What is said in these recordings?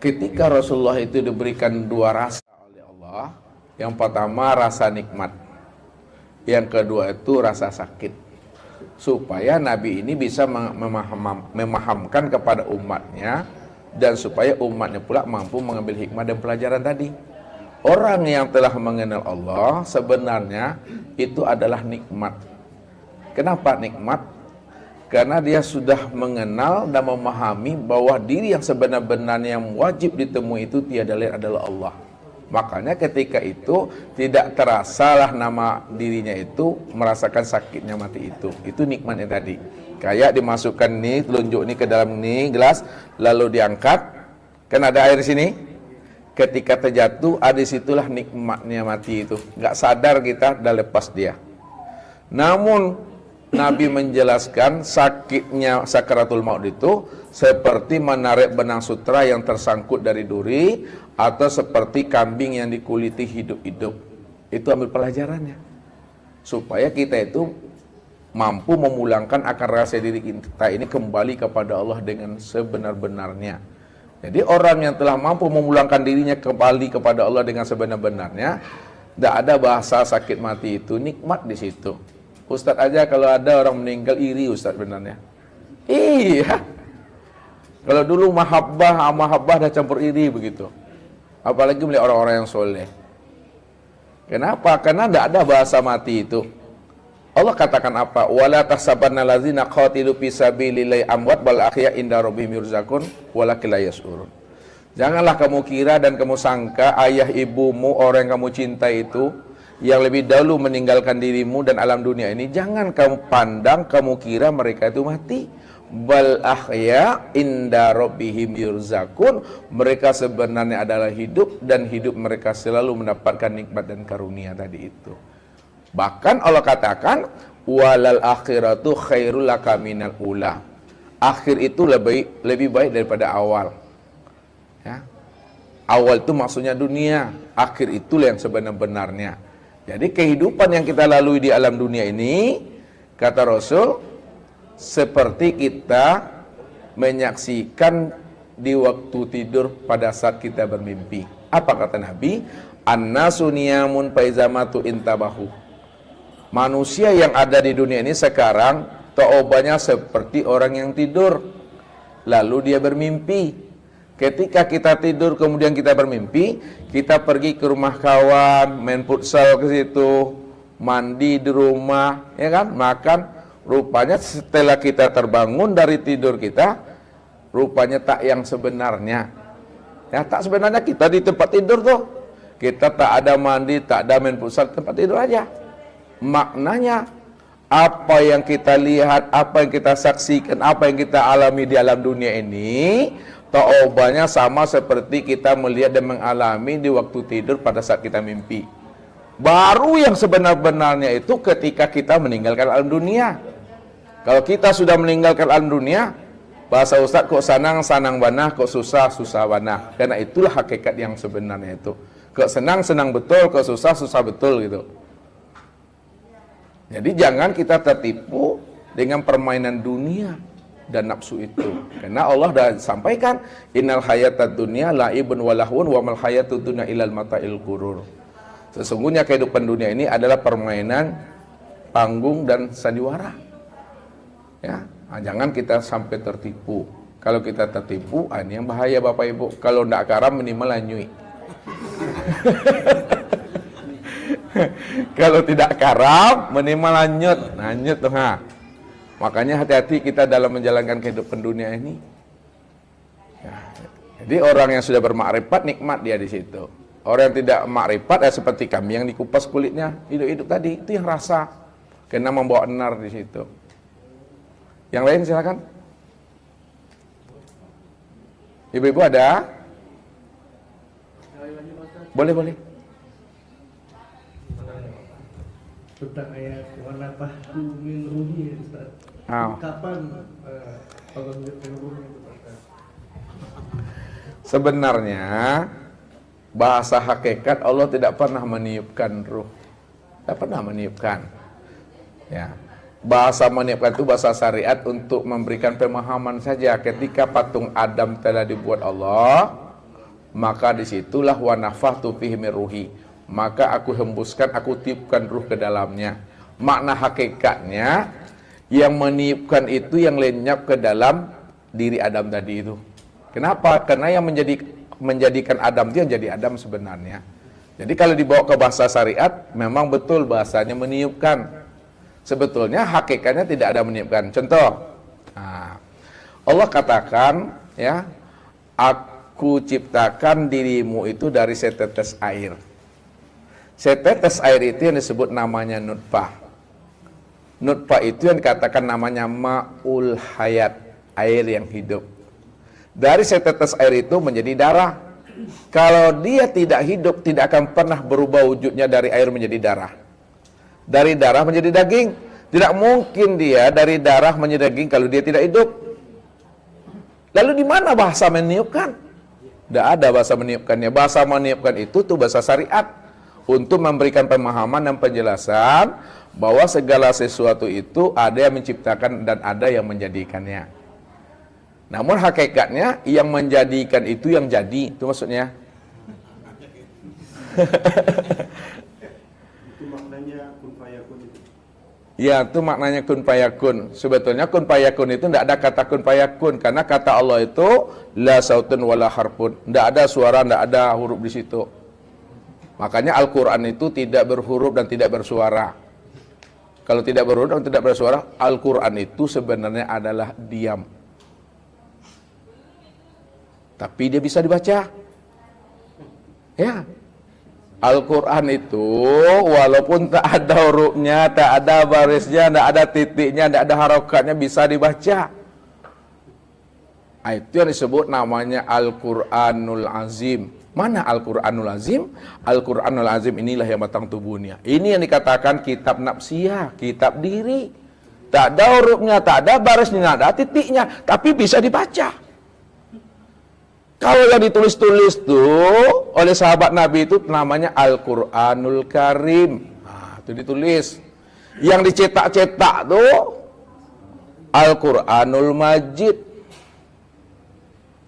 ketika Rasulullah itu diberikan dua rasa oleh Allah. Yang pertama rasa nikmat, yang kedua itu rasa sakit, supaya Nabi ini bisa memahamkan kepada umatnya, dan supaya umatnya pula mampu mengambil hikmah dan pelajaran tadi. Orang yang telah mengenal Allah sebenarnya itu adalah nikmat. Kenapa nikmat? Karena dia sudah mengenal dan memahami bahwa diri yang sebenar-benarnya yang wajib ditemui itu tiada lain adalah Allah. Makanya ketika itu tidak terasalah nama dirinya itu merasakan sakitnya mati itu. Itu nikmatnya tadi. Kayak dimasukkan nih, telunjuk nih ke dalam nih gelas, lalu diangkat. Kan ada air di sini. Ketika terjatuh, disitulah nikmatnya mati itu. Nggak sadar kita, dah lepas dia. Namun Nabi menjelaskan sakitnya sakaratul maut itu seperti menarik benang sutra yang tersangkut dari duri, atau seperti kambing yang dikuliti hidup-hidup. Itu ambil pelajarannya, supaya kita itu mampu memulangkan akar rasa diri kita ini kembali kepada Allah dengan sebenar-benarnya. Jadi orang yang telah mampu memulangkan dirinya kembali kepada Allah dengan sebenar-benarnya, tidak ada bahasa sakit mati itu, nikmat di situ. Ustadz aja kalau ada orang meninggal iri Ustadz benarnya. Iya. Kalau dulu mahabbah dah campur iri begitu. Apalagi melihat orang-orang yang soleh. Kenapa? Karena tidak ada bahasa mati itu. Allah katakan apa? Wala tahsabanna allazina qatilu fi sabilillahi amwat bal ahya inda rabbihim yurzaqun walakin la yash'urun. Janganlah kamu kira dan kamu sangka ayah ibumu, orang yang kamu cintai itu, yang lebih dahulu meninggalkan dirimu dan alam dunia ini, jangan kamu pandang, kamu kira mereka itu mati. Bal ahya inda rabbihim yurzaqun, mereka sebenarnya adalah hidup, dan hidup mereka selalu mendapatkan nikmat dan karunia tadi itu. Bahkan Allah katakan walal akhiratu khairul laka minal ula. Akhir itu lebih baik daripada awal. Ya. Awal itu maksudnya dunia, akhir itulah yang sebenar-benarnya. Jadi kehidupan yang kita lalui di alam dunia ini, kata Rasul, seperti kita menyaksikan di waktu tidur pada saat kita bermimpi. Apa kata Nabi? An-nasu niyamun faizamatu intabahu. Manusia yang ada di dunia ini sekarang taubahnya seperti orang yang tidur, lalu dia bermimpi. Ketika kita tidur kemudian kita bermimpi, kita pergi ke rumah kawan, main futsal ke situ, mandi di rumah, ya kan, makan. Rupanya setelah kita terbangun dari tidur kita, rupanya tak yang sebenarnya. Ya, tak sebenarnya kita di tempat tidur tuh. Kita tak ada mandi, tak ada main futsal, tempat tidur aja. Maknanya apa yang kita lihat, apa yang kita saksikan, apa yang kita alami di alam dunia ini, taubahnya sama seperti kita melihat dan mengalami di waktu tidur pada saat kita mimpi. Baru yang sebenar-benarnya itu ketika kita meninggalkan alam dunia. Kalau kita sudah meninggalkan alam dunia, bahasa Ustaz, kok sanang banah, kok susah banah. Karena itulah hakikat yang sebenarnya itu. Kok senang betul, kok susah betul gitu. Jadi jangan kita tertipu dengan permainan dunia dan nafsu itu. Karena Allah sudah sampaikan, innal hayatad dunya la'ibun wa lahwun wa mal hayatud dunya illal mata'il ghurur. Sesungguhnya kehidupan dunia ini adalah permainan panggung dan sandiwara. Ya, jangan kita sampai tertipu. Kalau kita tertipu, ini yang bahaya Bapak Ibu. Kalau tidak karam minimal lanyui. Kalau tidak karam minimal lanyut tuh ha. Makanya hati-hati kita dalam menjalankan kehidupan dunia ini. Ya, jadi orang yang sudah bermakrifat nikmat dia di situ. Orang yang tidak makrifat seperti kami yang dikupas kulitnya hidup-hidup tadi, itu yang rasa kena membawa enar di situ. Yang lain silakan. Ibu-ibu ada? Boleh. Tentang ayat wala tahtu min ruhi, Ustaz. Kapan Allah menunjukkan ruhnya itu, Ustaz? Sebenarnya bahasa hakikat Allah tidak pernah meniupkan ruh. Tidak pernah meniupkan. Ya. Bahasa meniupkan itu bahasa syariat untuk memberikan pemahaman saja. Ketika patung Adam telah dibuat Allah, maka disitulah wa nafakhtu fihi min ruhi, maka aku hembuskan, aku tiupkan ruh ke dalamnya. Makna hakikatnya yang meniupkan itu yang lenyap ke dalam diri Adam tadi itu. Kenapa? Karena yang menjadikan Adam itu yang jadi Adam sebenarnya. Jadi kalau dibawa ke bahasa syariat, memang betul bahasanya meniupkan. Sebetulnya hakikatnya tidak ada meniupkan. Contoh, Allah katakan, ya, aku ciptakan dirimu itu dari setetes air. Setetes air itu yang disebut namanya nutfah. Nutfah itu yang dikatakan namanya ma'ul hayat, air yang hidup. Dari setetes air itu menjadi darah. Kalau dia tidak hidup, tidak akan pernah berubah wujudnya dari air menjadi darah. Dari darah menjadi daging. Tidak mungkin dia dari darah menjadi daging kalau dia tidak hidup. Lalu di mana bahasa meniupkan? Tidak ada bahasa meniupkannya. Bahasa meniupkan itu tuh bahasa syariat. Untuk memberikan pemahaman dan penjelasan bahwa segala sesuatu itu ada yang menciptakan dan ada yang menjadikannya. Namun hakikatnya yang menjadikan itu yang jadi, itu maksudnya. Itu maknanya kun fayakun itu. Ya, itu maknanya kun fayakun. Sebetulnya kun fayakun itu tidak ada kata kun fayakun, karena kata Allah itu la sautun wala harfun. Tidak ada suara, tidak ada huruf di situ. Makanya Al-Quran itu tidak berhuruf dan tidak bersuara. Kalau tidak berhuruf dan tidak bersuara, Al-Quran itu sebenarnya adalah diam. Tapi dia bisa dibaca. Ya. Al-Quran itu walaupun tak ada hurufnya, tak ada barisnya, tak ada titiknya, tak ada harokatnya, bisa dibaca. Itu yang disebut namanya Al-Quranul Azim. Mana Al-Quranul Azim? Al-Quranul Azim inilah yang batang tubuhnya. Ini yang dikatakan kitab nafsiyah, kitab diri. Tak ada hurufnya, tak ada barisnya, tak ada titiknya, tapi bisa dibaca. Kalau yang ditulis-tulis tuh oleh sahabat Nabi itu namanya Al-Quranul Karim. Nah, itu ditulis. Yang dicetak-cetak tuh Al-Quranul Majid.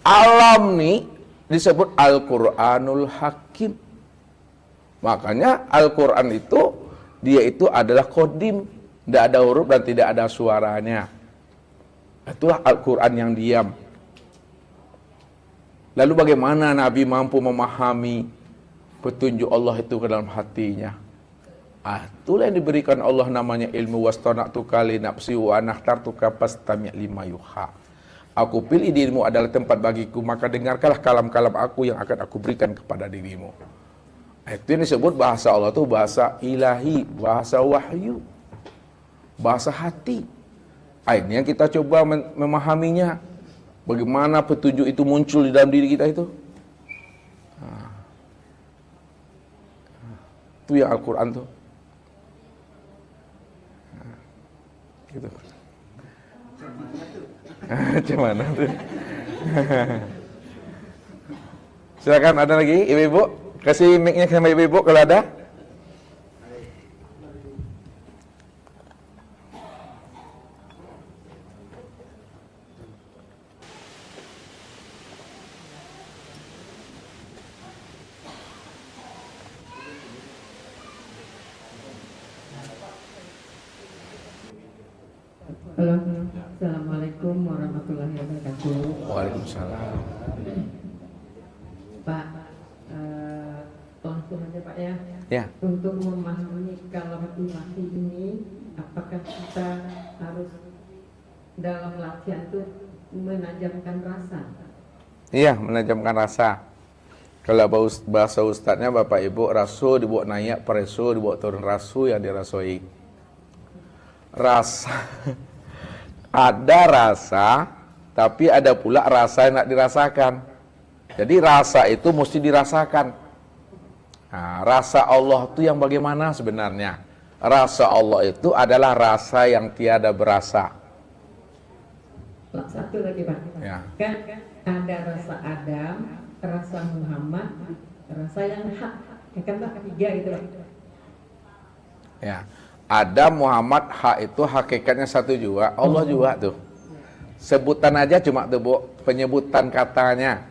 Alam nih disebut Al-Quranul Hakim. Makanya Al-Quran itu dia itu adalah kodim, tidak ada huruf dan tidak ada suaranya. Itulah Al-Quran yang diam. Lalu bagaimana Nabi mampu memahami petunjuk Allah itu ke dalam hatinya? Itulah yang diberikan Allah namanya ilmu wastana'tu kali nafsi wa anahtartuka fastami' lima yuha. Aku pilih dirimu adalah tempat bagiku, maka dengarkanlah kalam-kalam aku yang akan aku berikan kepada dirimu. Itu yang disebut bahasa Allah itu bahasa ilahi, bahasa wahyu, bahasa hati. Ini yang kita coba memahaminya. Bagaimana petunjuk itu muncul di dalam diri kita itu? Itu yang Al-Quran tuh. Gitu. Macam mana tuh? Silakan, ada lagi ibu-ibu? Kasih mic-nya sama ibu-ibu kalau ada. Halo, Assalamualaikum warahmatullahi wabarakatuh. Waalaikumsalam. Pak, langsung aja Pak ya. Ya. Untuk memahami kalam ilahi ini, apakah kita harus dalam latihan itu menajamkan rasa? Iya, menajamkan rasa. Kalau bahasa ustadznya Bapak Ibu, rasu dibawa naik, peresu dibawa turun, rasu yang dirasoi. Rasa ada rasa, tapi ada pula rasa yang nak dirasakan. Jadi rasa itu mesti dirasakan. Nah, rasa Allah itu yang bagaimana sebenarnya? Rasa Allah itu adalah rasa yang tiada berasa. Satu lagi Pak. Ya. Kan ada rasa Adam, rasa Muhammad, rasa yang hak. Ya kan Pak, tiga gitu Pak. Ya. Adam, Muhammad, hak itu hakikatnya satu juga. Allah juga tuh. Sebutan aja cuma tuh Bu, penyebutan katanya.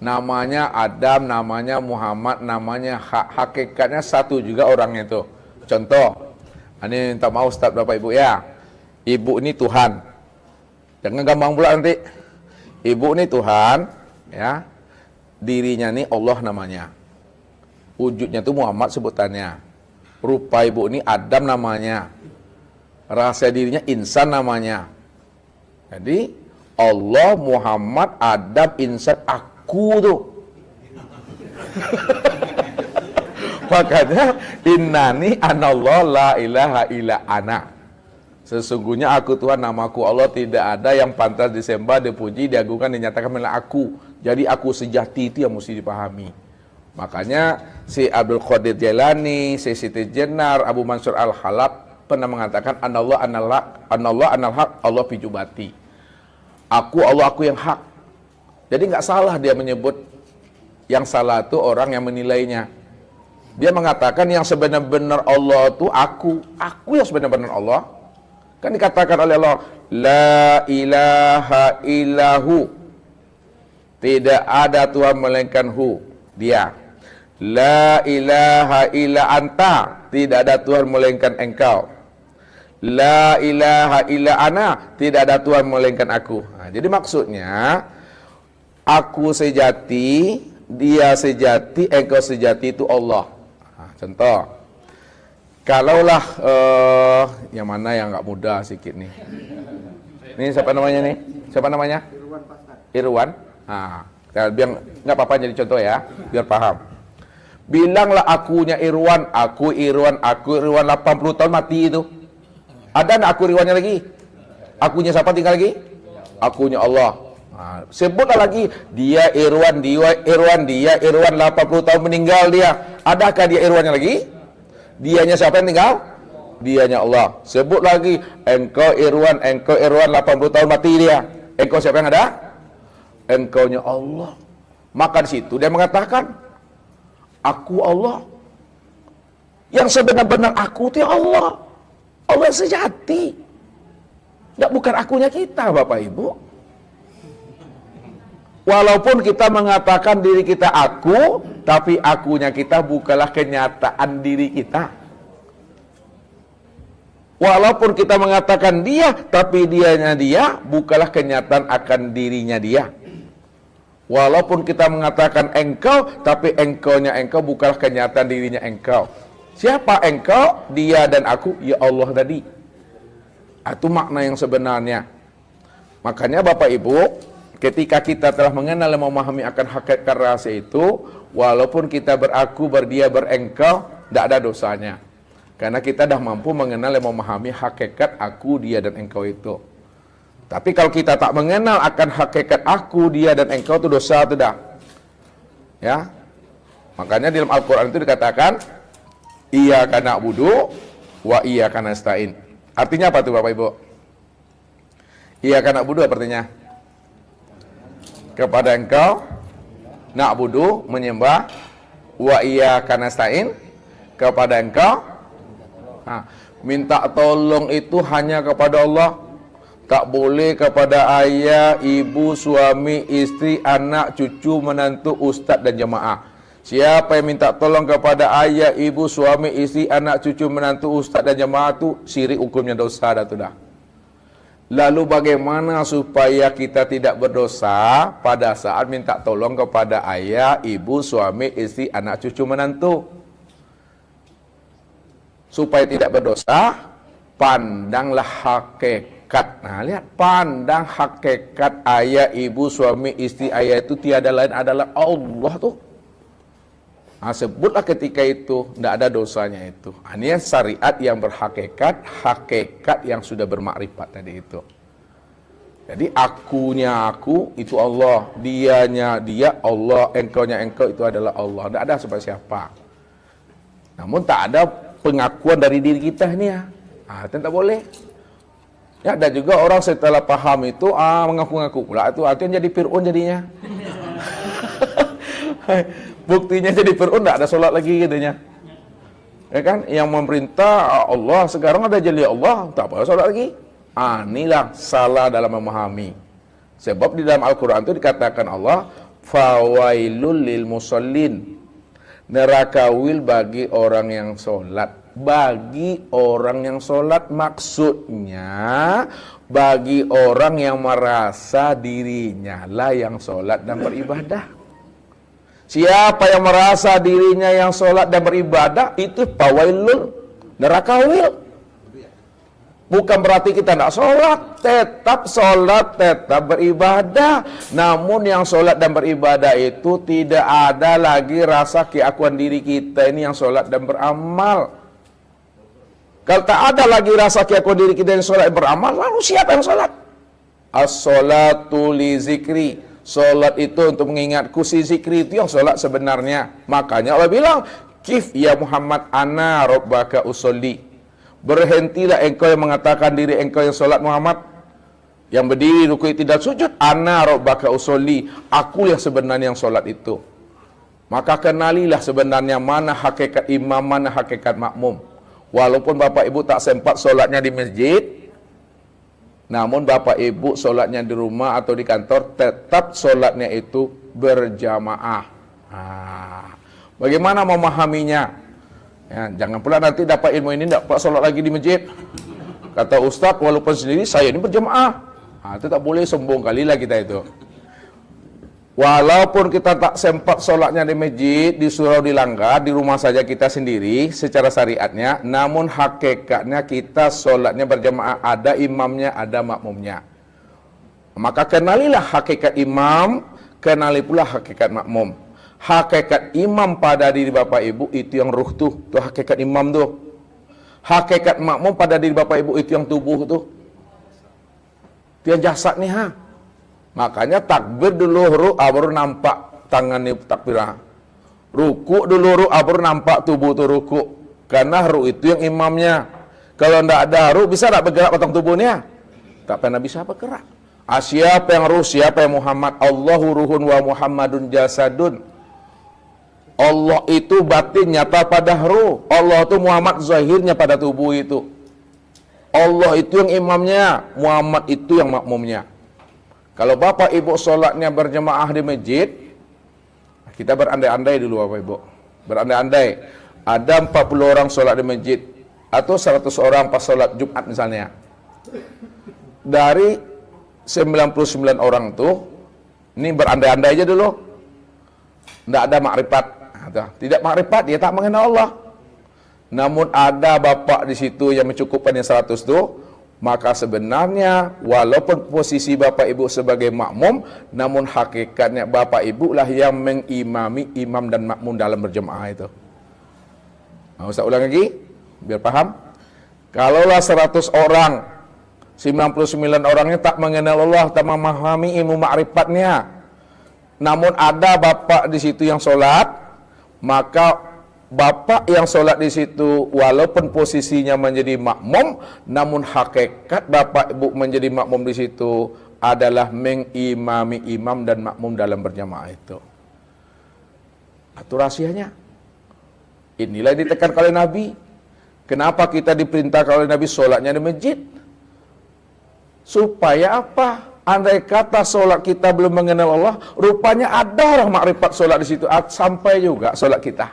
Namanya Adam, namanya Muhammad, namanya hakikatnya satu juga orangnya itu. Contoh, ini minta maaf Ustaz Bapak Ibu ya. Ibu ini Tuhan. Jangan gampang pula nanti. Ibu ini Tuhan, ya. Dirinya ini Allah namanya. Wujudnya itu Muhammad sebutannya. Rupa ibu ini Adam namanya. Rasa dirinya insan namanya. Jadi Allah, Muhammad, Adam, insan, aku tuh. Makanya innani anallah la ilaha illa ana. Sesungguhnya aku Tuhan, namaku Allah, tidak ada yang pantas disembah, dipuji, diagungkan, dinyatakan adalah aku. Jadi aku sejati itu yang mesti dipahami. Makanya si Abdul Qadir Jailani, si Siti Jenar, Abu Mansur Al-Halab pernah mengatakan anallah anal haq, Allah pijubati. Aku Allah, aku yang hak. Jadi nggak salah dia menyebut. Yang salah itu orang yang menilainya. Dia mengatakan yang sebenar-benar Allah itu aku yang sebenar-benar Allah. Kan dikatakan oleh Allah, la ilaha illahu. Tidak ada Tuhan melainkan hu, dia. La ilaha illa anta. Tidak ada Tuhan melainkan engkau. La ilaha illa ana. Tidak ada Tuhan melainkan aku. Nah, jadi maksudnya, aku sejati, dia sejati, engkau sejati itu Allah. Nah, contoh, kalaulah yang mana yang nggak mudah sedikit nih. Ini siapa namanya nih? Siapa namanya? Irwan. Nah, biar nggak apa-apa jadi contoh ya, biar paham. Bilanglah akunya Irwan, aku Irwan 80 tahun mati itu. Ada nggak aku Irwannya lagi? Akunya siapa tinggal lagi? Akunya Allah. Nah, sebutlah lagi dia Irwan 80 tahun meninggal dia. Adakah dia Irwannya lagi? Dianya siapa yang tinggal? Dianya Allah. Sebut lagi engkau Irwan 80 tahun mati dia. Engkau siapa yang ada? Engkaunya Allah. Maka di situ dia mengatakan, aku Allah. Yang sebenar-benar aku itu Allah. Allah sejati. Tidak bukan akunya kita, Bapak Ibu. Walaupun kita mengatakan diri kita aku, tapi akunya kita bukanlah kenyataan diri kita. Walaupun kita mengatakan dia, tapi dianya dia bukanlah kenyataan akan dirinya dia. Walaupun kita mengatakan engkau, tapi engkaunya engkau bukanlah kenyataan dirinya engkau. Siapa engkau? Dia dan aku, ya Allah tadi. Itu makna yang sebenarnya. Makanya Bapak Ibu, ketika kita telah mengenal dan memahami akan hakikat rahasia itu, walaupun kita beraku, berdia, berengkau, tidak ada dosanya. Karena kita dah mampu mengenal dan memahami hakikat aku, dia, dan engkau itu. Tapi kalau kita tak mengenal akan hakikat aku, dia, dan engkau itu dosa itu dah. Ya. Makanya dalam Al-Quran itu dikatakan, iyyaka na'budu wa iyyaka nasta'in. Artinya apa tuh Bapak Ibu? Iyyaka na'budu artinya kepada engkau na'budu menyembah, wa iyyaka nasta'in kepada engkau. Nah, minta tolong itu hanya kepada Allah. Tak boleh kepada ayah, ibu, suami, istri, anak, cucu, menantu, ustaz dan jemaah. Siapa yang minta tolong kepada ayah, ibu, suami, istri, anak, cucu, menantu, ustaz dan jemaah itu syirik, hukumnya dosa dah tu dah. Lalu bagaimana supaya kita tidak berdosa pada saat minta tolong kepada ayah, ibu, suami, istri, anak, cucu, menantu? Supaya tidak berdosa, pandanglah hakikat. Nah, lihat, pandang hakikat ayah, ibu, suami, istri, ayah itu tiada lain adalah Allah tuh. Nah, sebutlah ketika itu tidak ada dosanya itu. Ini syariat yang berhakikat, hakikat yang sudah bermakrifat tadi itu. Jadi akunya aku itu Allah, dianya dia Allah, engkaunya engkau itu adalah Allah. Tidak ada siapa-siapa. Namun tak ada pengakuan dari diri kita ini ya. Itu tak boleh. Ya, ada juga orang setelah paham itu mengaku-ngaku pula itu artinya jadi Fir'aun jadinya. Buktinya jadi Fir'aun tidak ada sholat lagi katanya. Ya kan? Yang memerintah Allah sekarang ada jadi Allah, tak apa sholat lagi. Inilah salah dalam memahami. Sebab di dalam Al-Quran itu dikatakan Allah, fawailul lil musallin. Neraka wil bagi orang yang sholat. Bagi orang yang sholat maksudnya bagi orang yang merasa dirinya lah yang sholat dan beribadah. Siapa yang merasa dirinya yang sholat dan beribadah, itu fawailul, neraka wil. Bukan berarti kita tidak sholat, tetap beribadah. Namun yang sholat dan beribadah itu tidak ada lagi rasa keakuan diri kita ini yang sholat dan beramal. Kalau tak ada lagi rasa keakuan diri kita yang sholat dan beramal, lalu siapa yang sholat? As-sholatu li zikri. Sholat itu untuk mengingatku, si zikri itu yang sholat sebenarnya. Makanya Allah bilang, kif ya Muhammad ana rabbaka usolli. Berhentilah engkau yang mengatakan diri engkau yang sholat Muhammad, yang berdiri rukuk tidak sujud, ana rabbaka usolli, aku yang sebenarnya yang sholat itu. Maka kenalilah sebenarnya mana hakikat imam, mana hakikat makmum. Walaupun bapak ibu tak sempat sholatnya di masjid, namun bapak ibu sholatnya di rumah atau di kantor, tetap sholatnya itu berjamaah. Bagaimana memahaminya? Ya, jangan pula nanti dapat ilmu ini tidak pula sholat lagi di masjid. Kata Ustaz, walaupun sendiri saya ini berjamaah. Itu tak boleh, sombong kali lah kita itu. Walaupun kita tak sempat sholatnya di masjid, di surau, di langgar, di rumah saja kita sendiri secara syariatnya, namun hakikatnya kita sholatnya berjamaah, ada imamnya, ada makmumnya. Maka kenalilah hakikat imam, kenali pula hakikat makmum. Hakikat imam pada diri bapak ibu itu yang ruh tuh hakikat imam tuh. Hakikat makmum pada diri bapak ibu itu yang tubuh tuh. Itu yang jasad nih ha. Makanya takbir dulu baru nampak tangan ni takbirah. Ruku dulu baru nampak tubuh tu ruku. Karena ruh itu yang imamnya. Kalau ndak ada ruh bisa tak bergerak batang tubuhnya? Tak pernah bisa bergerak. Siapa yang ruh, siapa yang Muhammad? Allahu ruhun wa Muhammadun jasadun. Allah itu batin nyata pada ruh. Allah itu Muhammad zahirnya pada tubuh itu. Allah itu yang imamnya, Muhammad itu yang makmumnya. Kalau bapak ibu sholatnya berjemaah di masjid, kita berandai-andai dulu bapak ibu. Berandai-andai. Ada 40 orang sholat di masjid, atau 100 orang pas sholat Jumat misalnya. Dari 99 orang tuh, ini berandai-andai aja dulu. Tidak ada makrifat. Tidak makrifat, dia tak mengenal Allah. Namun ada bapak di situ yang mencukupkan yang 100 itu, maka sebenarnya walaupun posisi bapak ibu sebagai makmum, namun hakikatnya bapak ibu lah yang mengimami imam dan makmum dalam berjemaah itu. Ustaz ulang lagi, biar paham. Kalaulah 100 orang, 99 orangnya tak mengenal Allah, tak memahami ilmu makrifatnya, namun ada bapak di situ yang sholat, maka bapak yang sholat di situ walaupun posisinya menjadi makmum, namun hakikat bapak ibu menjadi makmum di situ adalah mengimami imam dan makmum dalam berjamaah itu. Itu rahasianya. Inilah yang ditekan oleh Nabi. Kenapa kita diperintahkan oleh Nabi sholatnya di masjid? Supaya apa? Andai kata sholat kita belum mengenal Allah, rupanya ada orang makrifat sholat di situ, sampai juga sholat kita.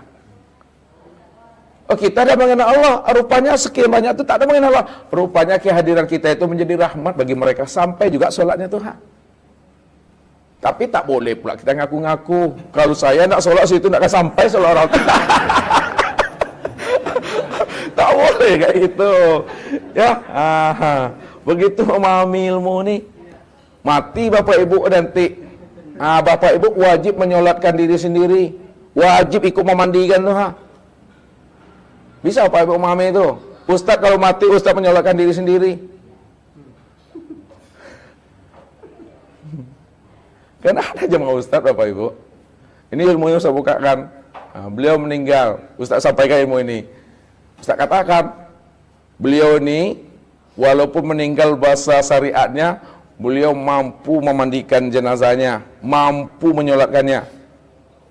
Oh, kita ada mengenal Allah, rupanya sekian banyak itu tak ada mengenal Allah. Rupanya kehadiran kita itu menjadi rahmat bagi mereka, sampai juga sholatnya Tuhan. Tapi tak boleh pula kita ngaku-ngaku, kalau saya nak sholat situ nak sampai sholat orang. Tak boleh kayak gitu. Ya, begitu memahami ilmu ni. Mati bapak ibu nanti, bapak ibu wajib menyolatkan diri sendiri, wajib ikut memandikan tuh. Bisa bapak ibu memahami itu? Ustaz kalau mati, ustaz menyolatkan diri sendiri. Karena ada jemaah ustaz bapak ibu. Ini ilmu yang saya bukakan. Beliau meninggal, ustaz sampaikan ilmu ini. Ustaz katakan, beliau ini walaupun meninggal bahasa syariatnya, beliau mampu memandikan jenazahnya, mampu menyolatkannya.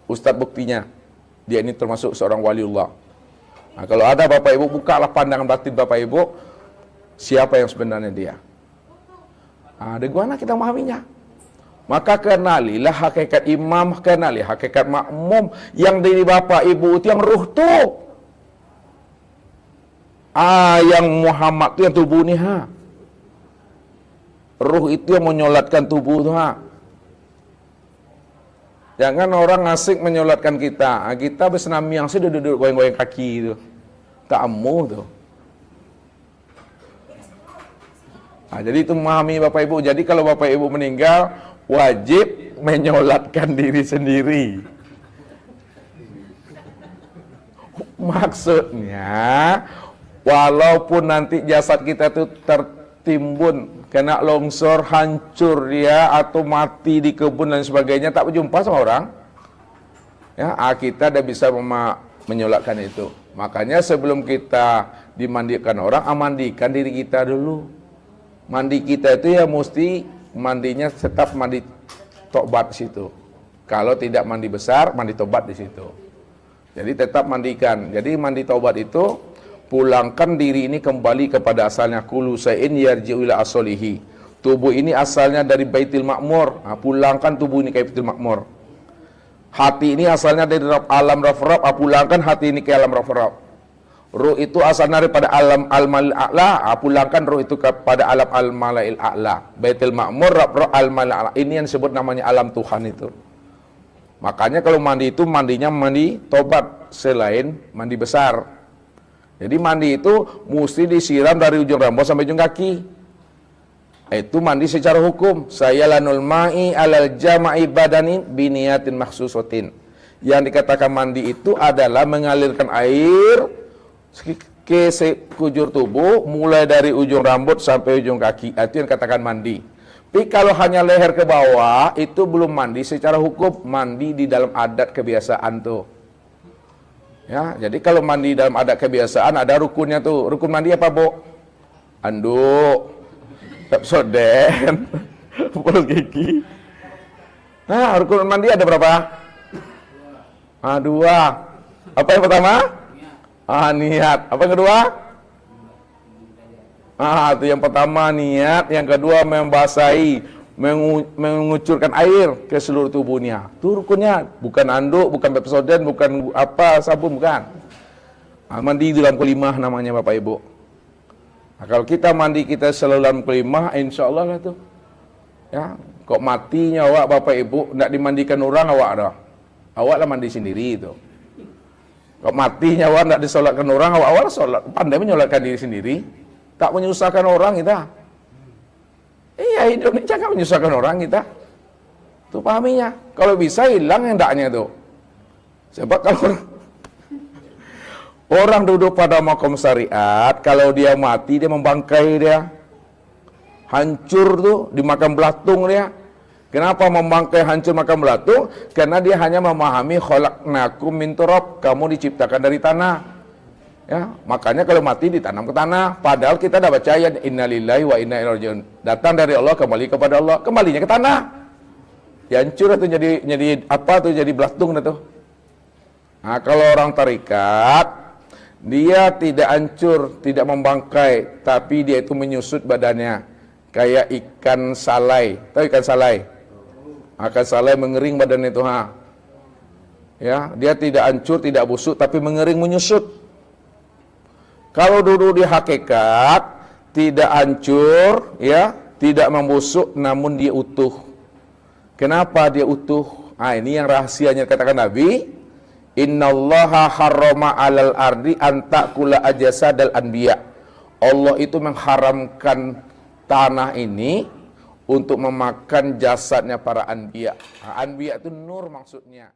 Ustaz buktinya, dia ini termasuk seorang waliullah. Nah, kalau ada bapak ibu, bukalah pandangan batin bapak ibu, siapa yang sebenarnya dia. Dari mana kita memahaminya? Maka kenalilah hakikat imam, kenali hakikat makmum. Yang dari bapak ibu itu yang ruh tuh. Yang Muhammad itu yang tubuh ni Ruh itu yang menyolatkan tubuh tuh Jangan orang asik menyolatkan kita. Kita bersenam yang sudah duduk goyang-goyang kaki itu. Kamu tuh. Jadi itu memahami Bapak Ibu. Jadi kalau Bapak Ibu meninggal, wajib menyolatkan diri sendiri. Maksudnya, walaupun nanti jasad kita itu tertimbun, kena longsor, hancur dia, atau mati di kebun dan sebagainya, tak berjumpa sama orang, ya, kita dah bisa menyolatkan itu. Makanya sebelum kita dimandikan orang, mandikan diri kita dulu. Mandi kita itu ya mesti mandinya tetap mandi tobat di situ. Kalau tidak mandi besar, mandi tobat di situ. Jadi tetap mandikan. Jadi mandi tobat itu pulangkan diri ini kembali kepada asalnya. Kullu shay'in yarji'u ila aslihi. Tubuh ini asalnya dari Baitul Ma'mur. Pulangkan tubuh ini ke Baitul Ma'mur. Hati ini asalnya dari alam raf-raf. Pulangkan hati ini ke alam raf-raf. Ruh itu asalnya daripada alam al-mala'il a'la, pulangkan ruh itu kepada alam al-mala'il a'la. Baitul Ma'mur, raf-raf al-mala'il a'la. Ini yang disebut namanya alam Tuhan itu. Makanya kalau mandi itu mandinya mandi tobat selain mandi besar. Jadi mandi itu mesti disiram dari ujung rambut sampai ujung kaki. Itu mandi secara hukum. Sayalanul ma'i alal jama'i badani biniyatin makhsusatin. Yang dikatakan mandi itu adalah mengalirkan air ke sekujur tubuh, mulai dari ujung rambut sampai ujung kaki. Itu yang dikatakan mandi. Tapi kalau hanya leher ke bawah, itu belum mandi secara hukum. Mandi di dalam adat kebiasaan tuh. Ya, jadi kalau mandi dalam adat kebiasaan, ada rukunnya tuh. Rukun mandi apa, Bu? Anduk, Pepsodent, pul gigi. Rukun mandi ada berapa? 2. Apa yang pertama? Niat. Apa yang kedua? Itu yang pertama niat, yang kedua membasahi, mengucurkan air ke seluruh tubuhnya. Itu rukunnya, bukan anduk, bukan Pepsodent, bukan apa sabun, bukan. Mandi dalam kelimah namanya Bapak Ibu. Kalau kita mandi kita selalu dalam kelimah, insya Allah lah tuh. Ya, kok mati nyawa Bapak Ibu, tidak dimandikan orang awak dah. Awak lah mandi sendiri itu. Kalau mati nyawa tidak disolatkan orang, awal solat, pandai menyolatkan diri sendiri, tak menyusahkan orang kita. Iya, hidup ini jangan menyusahkan orang kita. Itu pahaminya. Kalau bisa hilang hendaknya tuh. Sebab kalau orang duduk pada makom syariat, kalau dia mati dia membangkai dia, hancur tuh, dimakan belatung dia. Kenapa membangkai hancur makan belatung? Karena dia hanya memahami khalaqnakum min turab, kamu diciptakan dari tanah. Ya, makanya kalau mati ditanam ke tanah. Padahal kita dah baca ayat innalillahi wa inna ilaihi raji'un. Datang dari Allah kembali kepada Allah, kembalinya ke tanah. Ya hancur itu jadi apa tuh, jadi belatung tuh. Nah, kalau orang tarikat dia tidak hancur, tidak membangkai, tapi dia itu menyusut badannya kayak ikan salai. Tahu ikan salai? Akan salai mengering badan itu Ya, dia tidak hancur, tidak busuk, tapi mengering menyusut. Kalau duduk di hakikat tidak hancur, ya, tidak membusuk, namun dia utuh. Kenapa dia utuh? Ini yang rahasianya katakan Nabi, innallaha harrama 'alal ardi an ta'kula ajsadal anbiya. Allah itu mengharamkan tanah ini untuk memakan jasadnya para anbiya. Anbiya itu nur maksudnya.